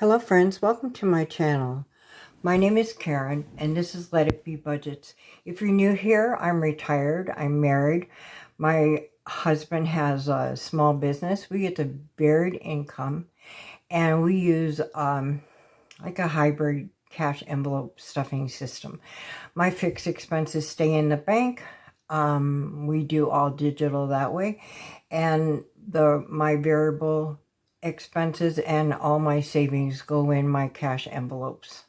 Hello friends, welcome to my channel. My name is Karen and this is Let It Be Budgets. If you're new here, I'm retired, I'm married. My husband has a small business. We get the varied income and we use like a hybrid cash envelope stuffing system. My fixed expenses stay in the bank. We do all digital that way. And my variable expenses and all my savings go in my cash envelopes.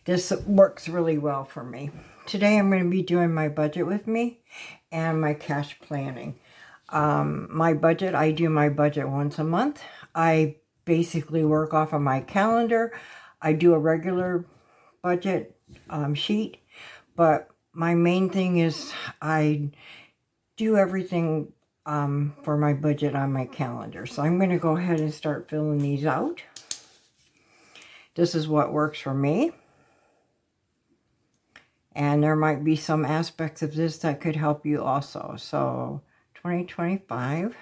This works really well for me. Today I'm going to be doing my budget with me and my cash planning. My budget, I do my budget once a month. I basically work off of my calendar. I do a regular budget sheet, but my main thing is I do everything for my budget on my calendar. So I'm going to go ahead and start filling these out. This is what works for me. And there might be some aspects of this that could help you also. So 2025.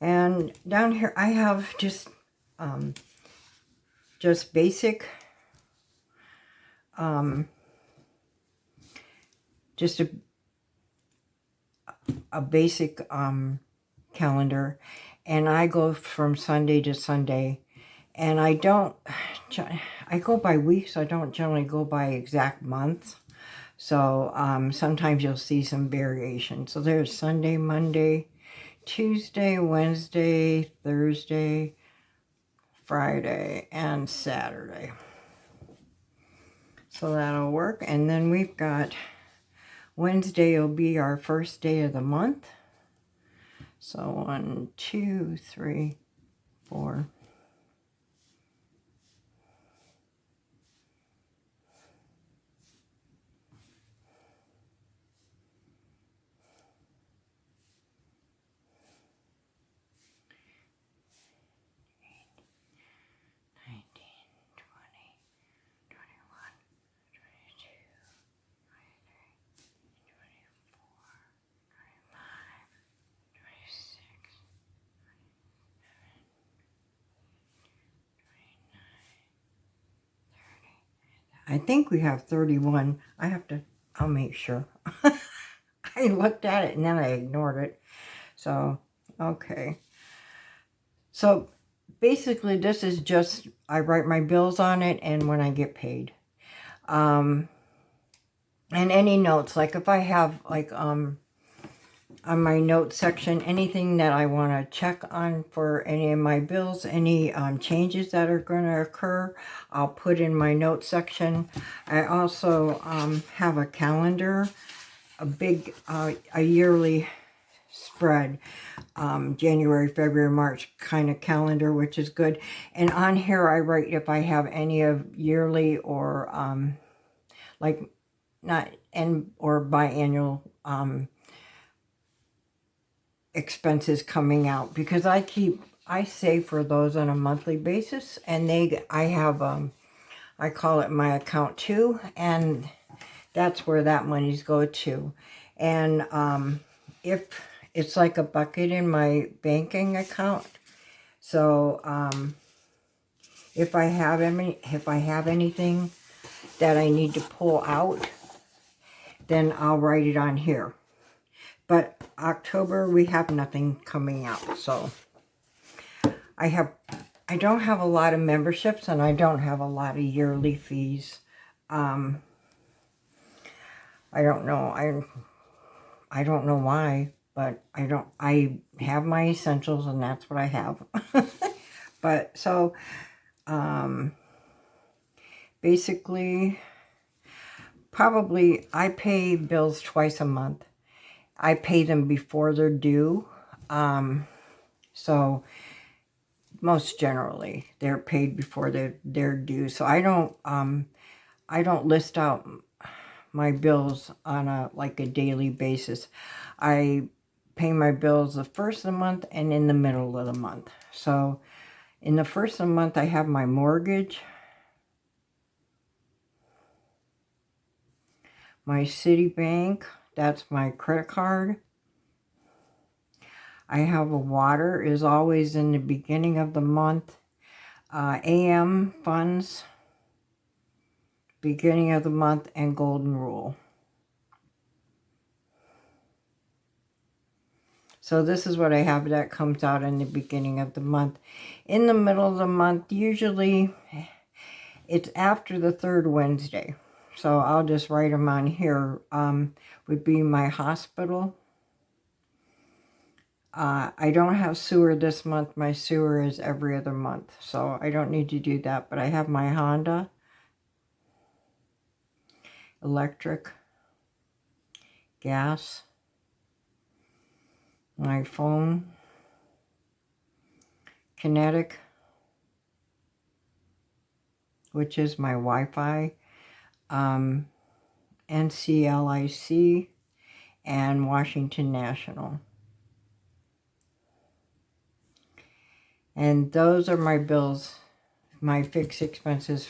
And down here I have just basic, just a basic calendar, and I go from Sunday to Sunday, and I go by weeks. I don't generally go by exact months. So sometimes you'll see some variation. So there's Sunday, Monday, Tuesday, Wednesday, Thursday, Friday, and Saturday. So that'll work. And then we've got Wednesday will be our first day of the month. So 1, 2, 3, 4. I think we have 31. I'll make sure. I looked at it and then I ignored it. So, okay. So, basically this is just, I write my bills on it and when I get paid. And any notes, like if I have like, on my notes section, anything that I want to check on for any of my bills, any changes that are going to occur, I'll put in my notes section. I also have a calendar, a big, a yearly spread, January, February, March kind of calendar, which is good. And on here I write if I have any of yearly or like not or biannual expenses coming out, because I save for those on a monthly basis, and I have I call it my account 2, and that's where that money's go to. And if it's like a bucket in my banking account, so if I have anything that I need to pull out, then I'll write it on here. But October, we have nothing coming out. So I don't have a lot of memberships and I don't have a lot of yearly fees. I don't know. I don't know why, but I have my essentials and that's what I have. But so basically, probably I pay bills twice a month. I pay them before they're due. So most generally they're paid before they're due. So I don't list out my bills on a daily basis. I pay my bills the first of the month and in the middle of the month. So in the first of the month I have my mortgage, my Citibank, that's my credit card. I have a water is always in the beginning of the month, AM funds, beginning of the month, and golden rule. So this is what I have that comes out in the beginning of the month. In the middle of the month, usually it's after the third Wednesday. So I'll just write them on here. Would be my hospital. I don't have sewer this month. My sewer is every other month. So I don't need to do that. But I have my Honda, electric, gas, my phone, Kinetic, which is my Wi-Fi, NCLIC, and Washington National. And those are my bills, my fixed expenses.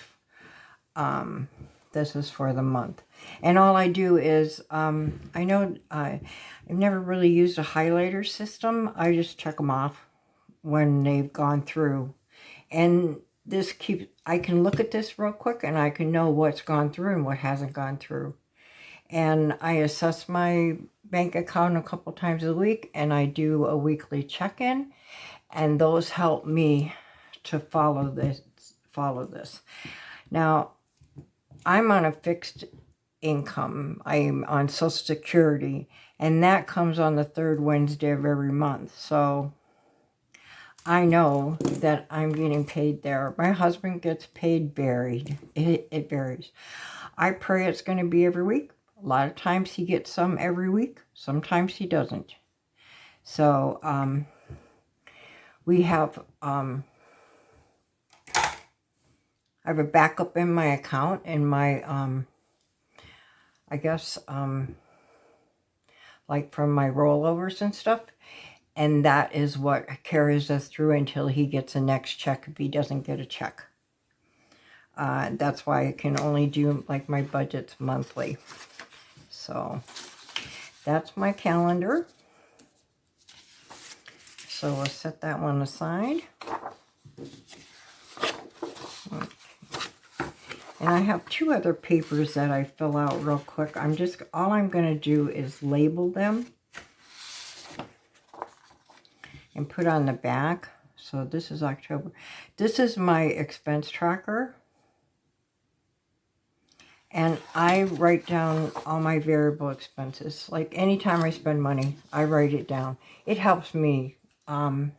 This is for the month. And all I do is, I know I've never really used a highlighter system. I just check them off when they've gone through. And this keeps, I can look at this real quick and I can know what's gone through and what hasn't gone through. And I assess my bank account a couple times a week, and I do a weekly check-in, and those help me to follow this. Now, I'm on a fixed income. I'm on Social Security, and that comes on the third Wednesday of every month. So I know that I'm getting paid there. My husband gets paid varied. It varies. I pray it's going to be every week. A lot of times he gets some every week. Sometimes he doesn't. So we have I have a backup in my account, in my I guess like from my rollovers and stuff, and that is what carries us through until he gets a next check, if he doesn't get a check. That's why I can only do like my budgets monthly. So that's my calendar. So we'll set that one aside. And I have two other papers that I fill out real quick. All I'm going to do is label them and put on the back. So this is October. This is my expense tracker. And I write down all my variable expenses. Like anytime I spend money, I write it down. It helps me so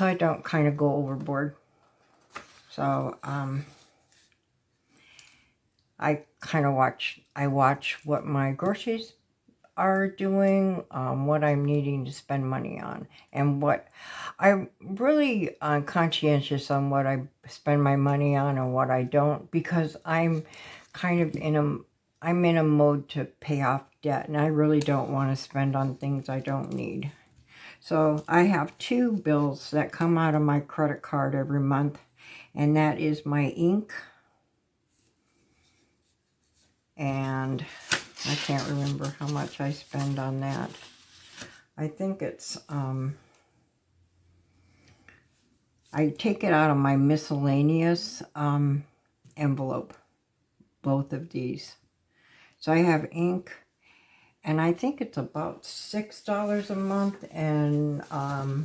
I don't kind of go overboard. So I kind of watch what my groceries are doing, what I'm needing to spend money on, and what I'm really conscientious on what I spend my money on and what I don't, because I'm kind of in a mode to pay off debt, and I really don't want to spend on things I don't need. So I have two bills that come out of my credit card every month, and that is my ink, and I can't remember how much I spend on that. I think it's, I take it out of my miscellaneous envelope, both of these. So I have ink, and I think it's about $6 a month, and I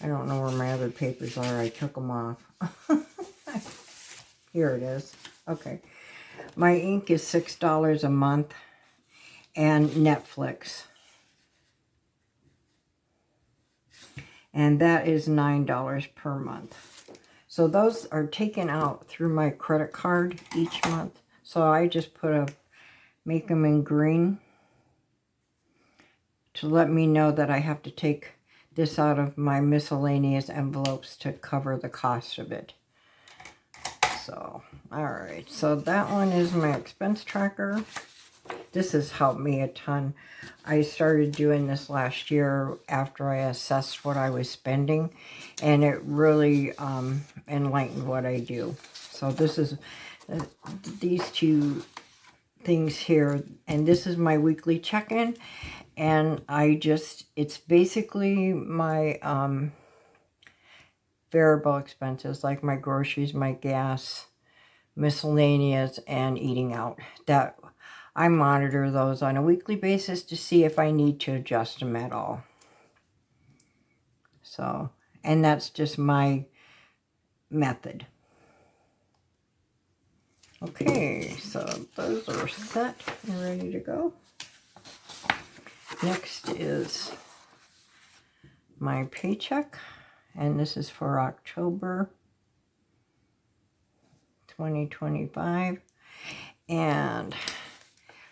don't know where my other papers are. I took them off. Here it is. Okay. My ink is $6 a month, and Netflix. And that is $9 per month. So those are taken out through my credit card each month. So I just make them in green to let me know that I have to take this out of my miscellaneous envelopes to cover the cost of it. So, alright, so that one is my expense tracker. This has helped me a ton. I started doing this last year after I assessed what I was spending, and it really enlightened what I do. So this is these two things here, and this is my weekly check-in, And it's basically my variable expenses, like my groceries, my gas, miscellaneous, and eating out. That I monitor those on a weekly basis to see if I need to adjust them at all. So, and that's just my method. Okay, so those are set and ready to go. Next is my paycheck, and this is for October 2025. And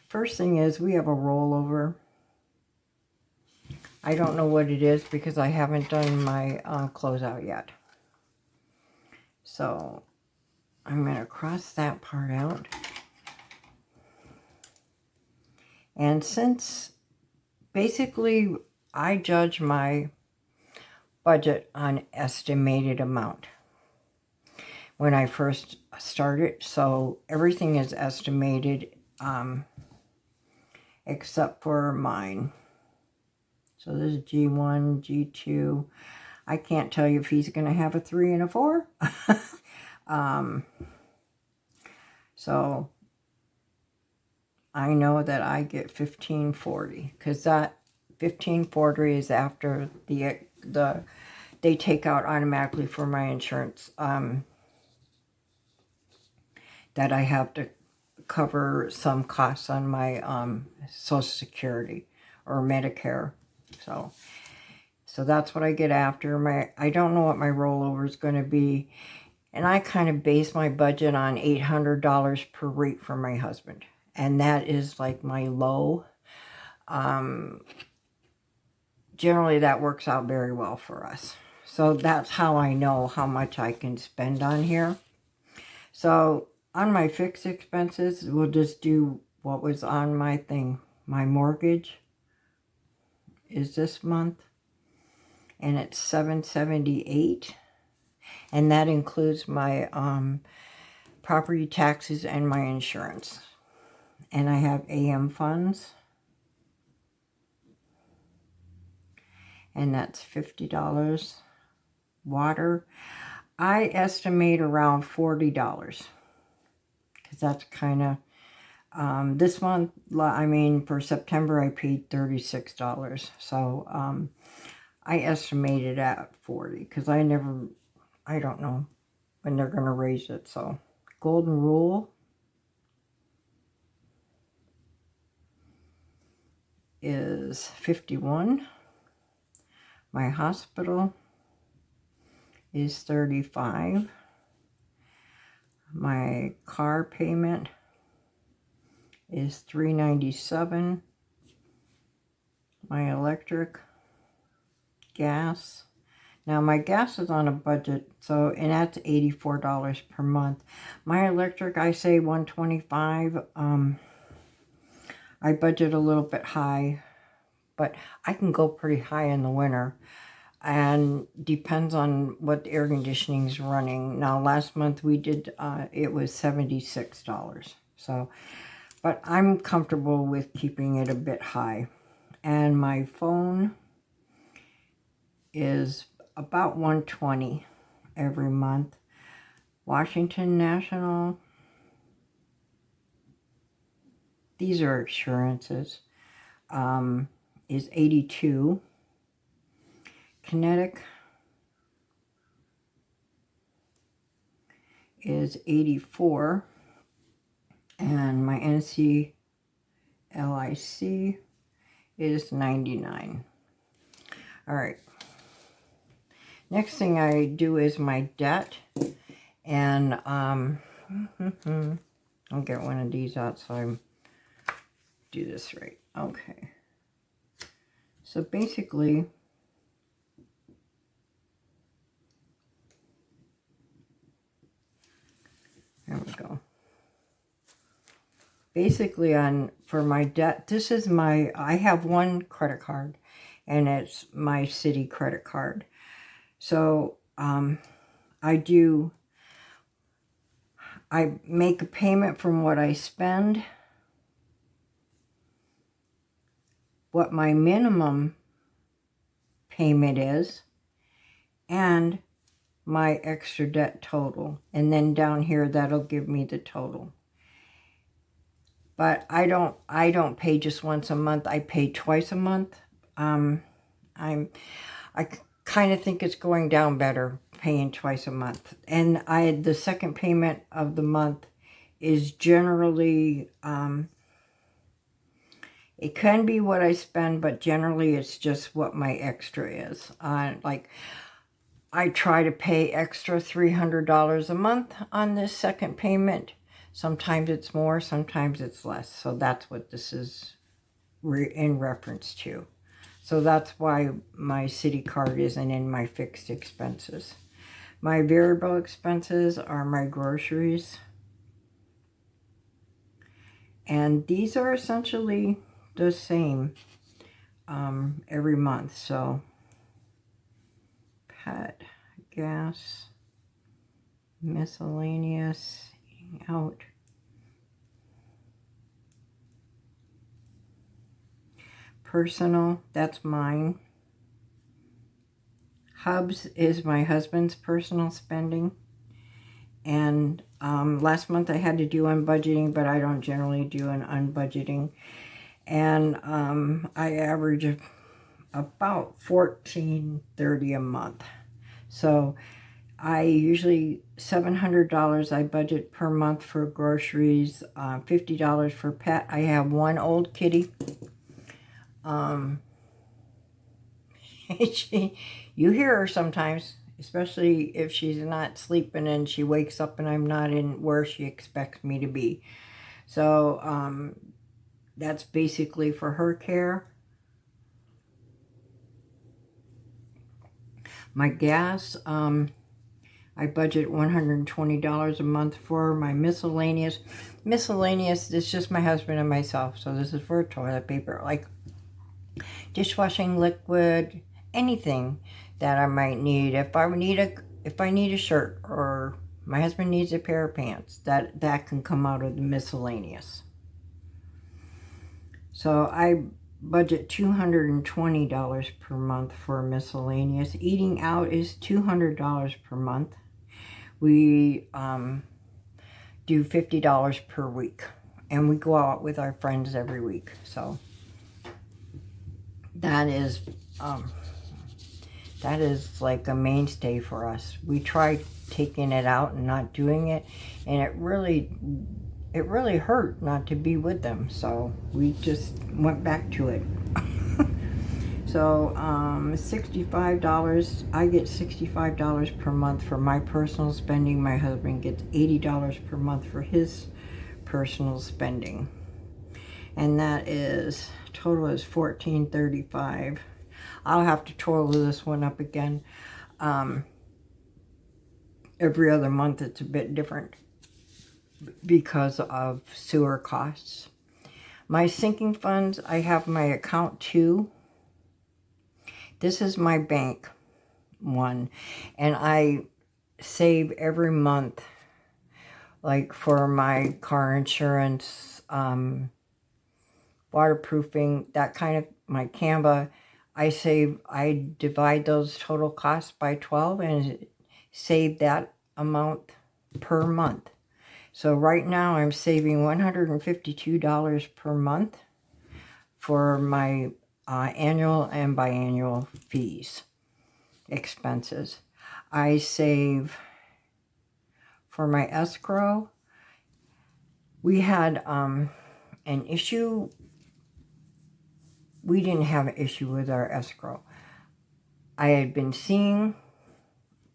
first thing is we have a rollover. I don't know what it is because I haven't done my closeout yet. So I'm going to cross that part out. And since basically I judge my budget on estimated amount when I first started, so everything is estimated except for mine. So this is G1, G2. I can't tell you if he's going to have a 3 and a 4. So I know that I get $15.40 because that $15.40 is after they take out automatically for my insurance that I have to cover some costs on my Social Security or Medicare. So that's what I get after. I don't know what my rollover is going to be. And I kind of base my budget on $800 per week for my husband. And that is like my low. Generally, that works out very well for us. So that's how I know how much I can spend on here. So on my fixed expenses, we'll just do what was on my thing. My mortgage is this month, and it's $778, and that includes my property taxes and my insurance. And I have AM funds, and that's $50. Water, I estimate around $40 because that's kind of this month. I mean, for September I paid $36, so I estimated at 40 because I don't know when they're going to raise it. So golden rule is 51. My hospital is 35. My car payment is $397. My electric, gas. Now my gas is on a budget, and that's $84 per month. My electric, I say $125. I budget a little bit high, but I can go pretty high in the winter. And depends on what the air conditioning is running. Now last month we did, it was $76. So, but I'm comfortable with keeping it a bit high. And my phone is about $120 every month. Washington National, these are assurances, is $82. Kinetic is $84, and my NCLIC is $99. All right. Next thing I do is my debt, and I'll get one of these out so I do this right. Okay. So basically, there we go. Basically, for my debt, this is I have one credit card, and it's my city credit card. So I make a payment from what I spend, what my minimum payment is and my extra debt total. And then down here, that'll give me the total. But I don't pay just once a month. I pay twice a month. I kind of think it's going down better paying twice a month. And the second payment of the month is generally, it can be what I spend, but generally it's just what my extra is. Like, I try to pay extra $300 a month on this second payment. Sometimes it's more, sometimes it's less. So that's what this is in reference to. So that's why my city card isn't in my fixed expenses. My variable expenses are my groceries. And these are essentially the same every month. So pet, gas, miscellaneous, eating out, personal, that's mine. Hubs is my husband's personal spending. And last month I had to do unbudgeting, but I don't generally do an unbudgeting. And I average about $14.30 a month. So I usually $700 I budget per month for groceries, $50 for pet. I have one old kitty. You hear her sometimes, especially if she's not sleeping and she wakes up and I'm not in where she expects me to be. So that's basically for her care. My gas, I budget $120 a month for. My miscellaneous. Miscellaneous is just my husband and myself. So this is for toilet paper, like dishwashing liquid, anything that I might need. If I need a shirt, or my husband needs a pair of pants, that can come out of the miscellaneous. So I budget $220 per month for miscellaneous. Eating out is $200 per month. We do $50 per week, and we go out with our friends every week. So that is like a mainstay for us. We tried taking it out and not doing it, and it really hurt not to be with them. So we just went back to it. So $65, I get $65 per month for my personal spending. My husband gets $80 per month for his personal spending. And that is, total is $14.35. I'll have to total this one up again. Every other month it's a bit different because of sewer costs. My sinking funds, I have my account 2. This is my bank one, and I save every month, like for my car insurance, waterproofing, that kind of, my Canva. I divide those total costs by 12 and save that amount per month. So right now I'm saving $152 per month for my annual and biannual fees, expenses. I save for my escrow. We had an issue. We didn't have an issue with our escrow. I had been seeing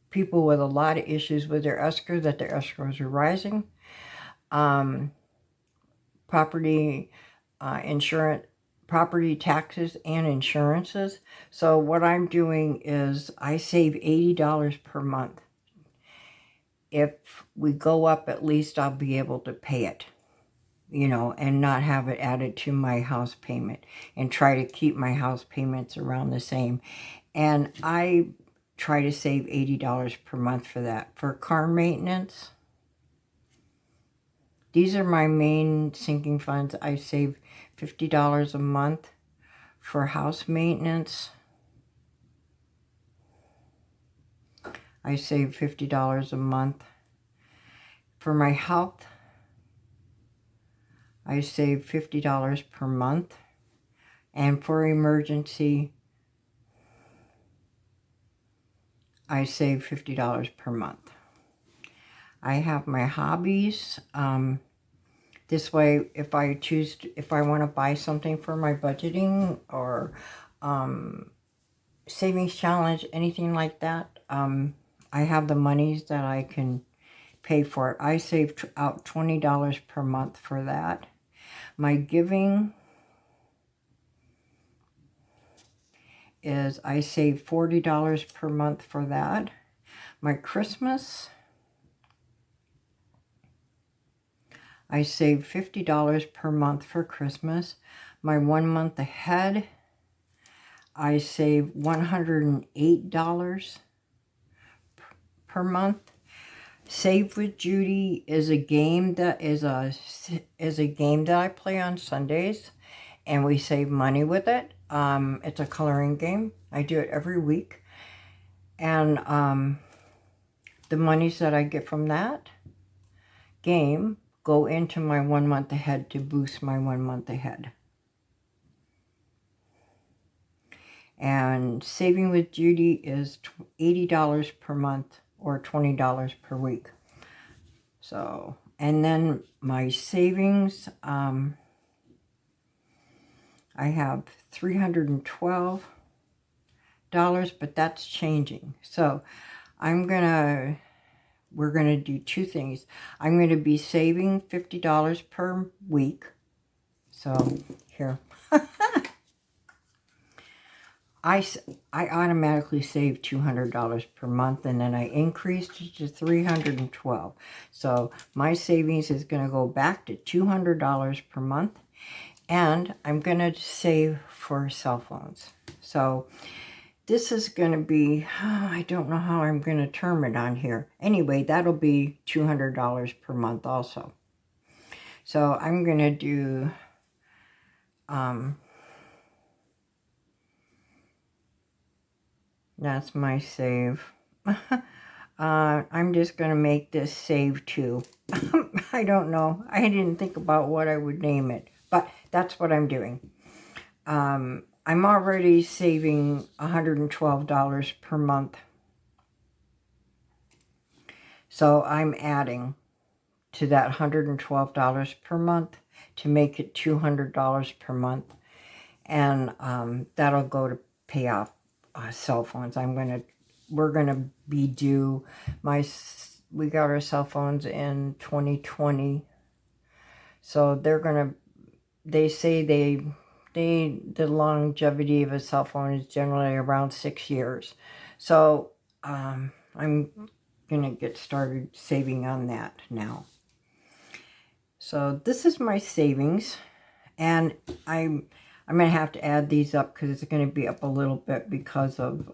people with a lot of issues with their escrow, that their escrows are rising. Property insurance, property taxes and insurances. So what I'm doing is I save $80 per month. If we go up, at least I'll be able to pay it, you know, and not have it added to my house payment, and try to keep my house payments around the same. And I try to save $80 per month for that. For car maintenance, these are my main sinking funds. I save $50 a month For house maintenance, I save $50 a month. For my health, I save $50 per month. And for emergency, I save $50 per month. I have my hobbies. This way, if I choose, if I want to buy something for my budgeting or savings challenge, anything like that, I have the monies that I can pay for it. I save out $20 per month for that. My giving is I save $40 per month for that. My Christmas, I save $50 per month for Christmas. My 1 month ahead, I save $108 per month. Save with Judy is a game that is a game that I play on Sundays, and we save money with it. It's a coloring game. I do it every week, and the monies that I get from that game go into my 1 month ahead to boost my 1 month ahead. And saving with Judy is $80 per month or $20 per week. So, and then my savings, I have $312, but that's changing. So we're gonna do two things. I'm gonna be saving $50 per week. So here, I automatically save $200 per month, and then I increased it to $312. So my savings is going to go back to $200 per month, and I'm going to save for cell phones. So this is going to be, I don't know how I'm going to term it on here. Anyway, that'll be $200 per month also. So I'm going to do that's my save. I'm just going to make this save too. I don't know. I didn't think about what I would name it, but that's what I'm doing. I'm already saving $112 per month. So I'm adding to that $112 per month to make it $200 per month. And that'll go to pay off cell phones. We're gonna be due. We got our cell phones in 2020, so they say the longevity of a cell phone is generally around 6 years. So I'm gonna get started saving on that now. So this is my savings, and I'm going to have to add these up because it's going to be up a little bit because of,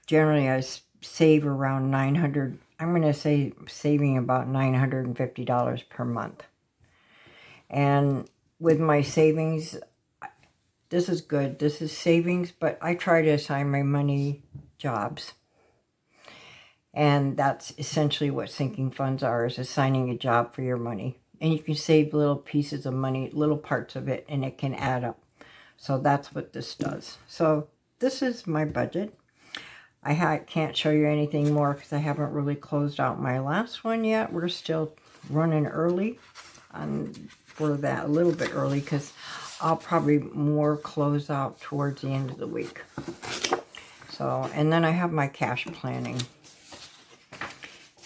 generally I save around $900, I'm going to say saving about $950 per month. And with my savings, this is good. This is savings, but I try to assign my money jobs. And that's essentially what sinking funds are, is assigning a job for your money. And you can save little pieces of money, little parts of it, and it can add up. So that's what this does. So this is my budget. I can't show you anything more because I haven't really closed out my last one yet. We're still running early for that, a little bit early, because I'll probably more close out towards the end of the week. So, and then I have my cash planning.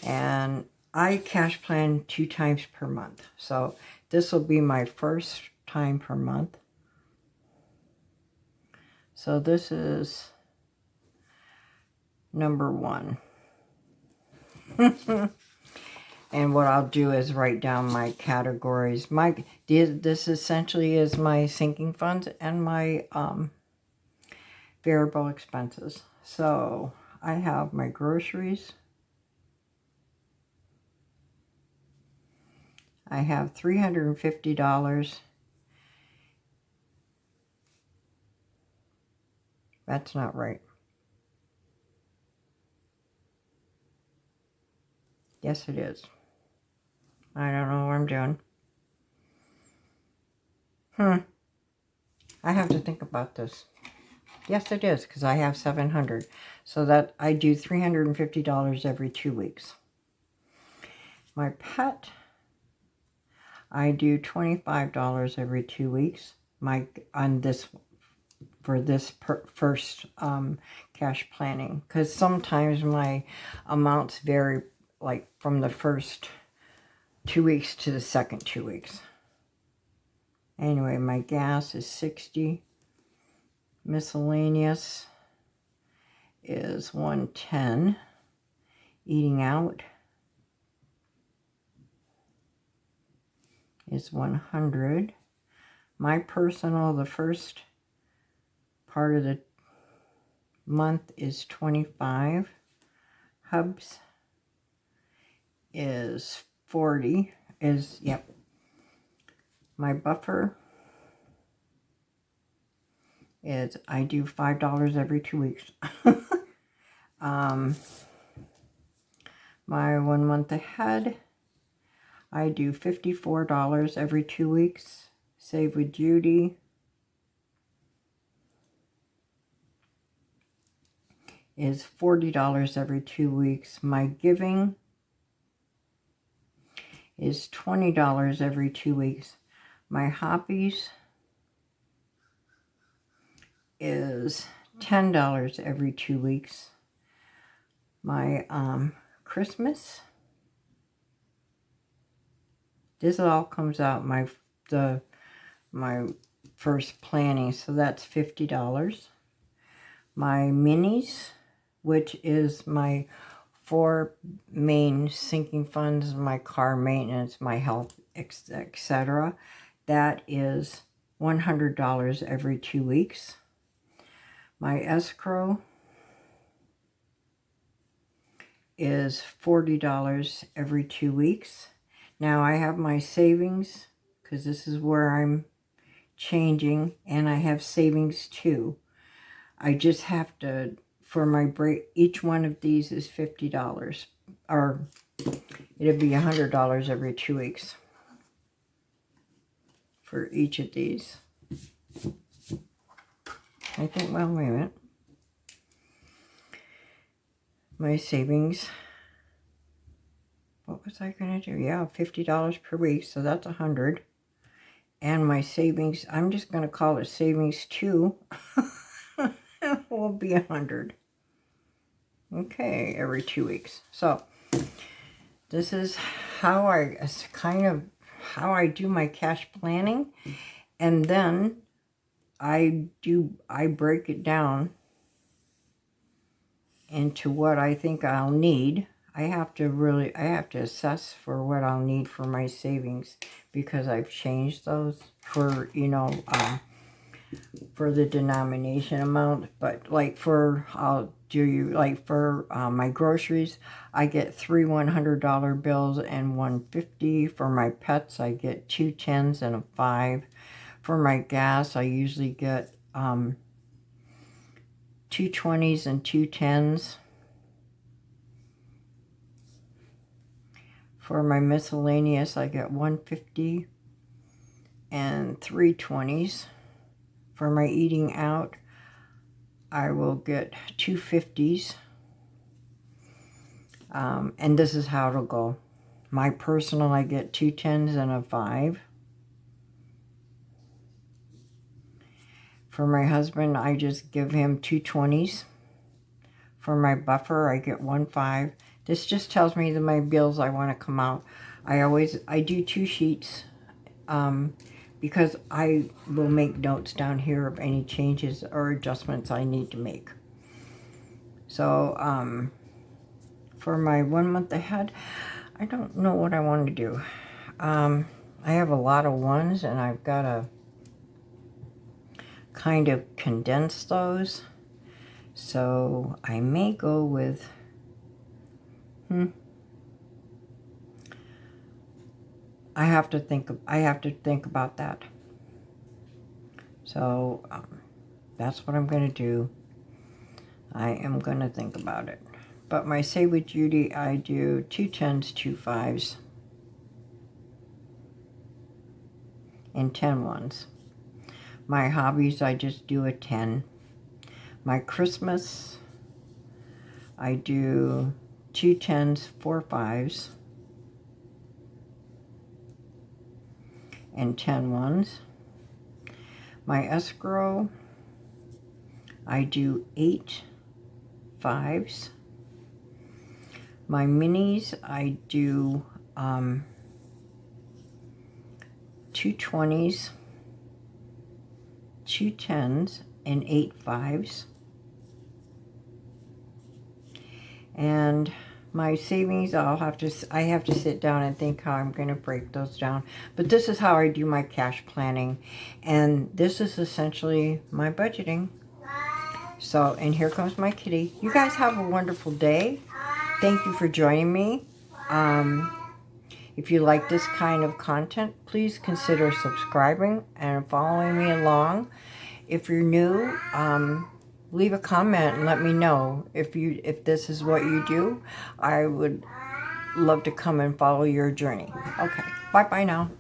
And I cash plan 2 times per month. So this will be my first time per month. So this is number 1. And what I'll do is write down my categories. This essentially is my sinking funds and my variable expenses. So I have my groceries. I have $350 That's not right. Yes, it is. I don't know what I'm doing. I have to think about this. Yes, it is, because I have 700. So that I do $350 every 2 weeks. My pet, I do $25 every 2 weeks. For this first cash planning, because sometimes my amounts vary, like from the first 2 weeks to the second 2 weeks. Anyway, my gas is 60. Miscellaneous is 110. Eating out is 100. My personal, the first part of the month is 25. Hubs is 40. Yep. My buffer is, I do $5 every 2 weeks. My 1 month ahead, I do $54 every 2 weeks. Save with Judy is $40 every 2 weeks. My giving is $20 every 2 weeks. My hobbies is $10 every 2 weeks. My Christmas, this all comes out my first planning, so that's $50. My minis, which is my 4 main sinking funds, my car maintenance, my health, etc. That is $100 every 2 weeks. My escrow is $40 every 2 weeks. Now I have my savings, because this is where I'm changing, and I have savings too. I just have to, for my break, each one of these is $50, or it'd be $100 every 2 weeks for each of these. I think, well, wait a minute. My savings, what was I going to do? Yeah, $50 per week, so that's $100. And my savings, I'm just going to call it savings 2, will be $100. Okay, every 2 weeks. So this is how I do my cash planning, and then I break it down into what I think I'll need. I have to assess for what I'll need for my savings, because I've changed those for, for the denomination amount. But like for, my groceries, I get 3 $100 bills and 150. For my pets, I get 2 10s and a 5. For my gas, I usually get 2 20s and 2 10s. For my miscellaneous, I get 150 and 3 20s. For my eating out, I will get 2 50s. And this is how it'll go. My personal, I get 2 10s and a 5. For my husband, I just give him 2 20s. For my buffer, I get 1 5. This just tells me that my bills I want to come out. I do 2 sheets, because I will make notes down here of any changes or adjustments I need to make. So, for my 1 month ahead, I don't know what I want to do. I have a lot of ones, and I've got to kind of condense those. So I may go with, I have to think about that. So that's what I'm going to do. I am going to think about it. But my Save with Judy, I do 2 10s, 2 5s, and 10 ones. My hobbies, I just do a 10. My Christmas, I do 2 10s, 4 5s, and 10 ones. My escrow, I do 8 5s. My minis, I do 2 20s, 2 10s, and 8 5s. And my savings, I have to sit down and think how I'm going to break those down. But this is how I do my cash planning. And this is essentially my budgeting. So, and here comes my kitty. You guys have a wonderful day. Thank you for joining me. If you like this kind of content, please consider subscribing and following me along. If you're new, leave a comment and let me know if this is what you do. I would love to come and follow your journey. Okay, bye-bye now.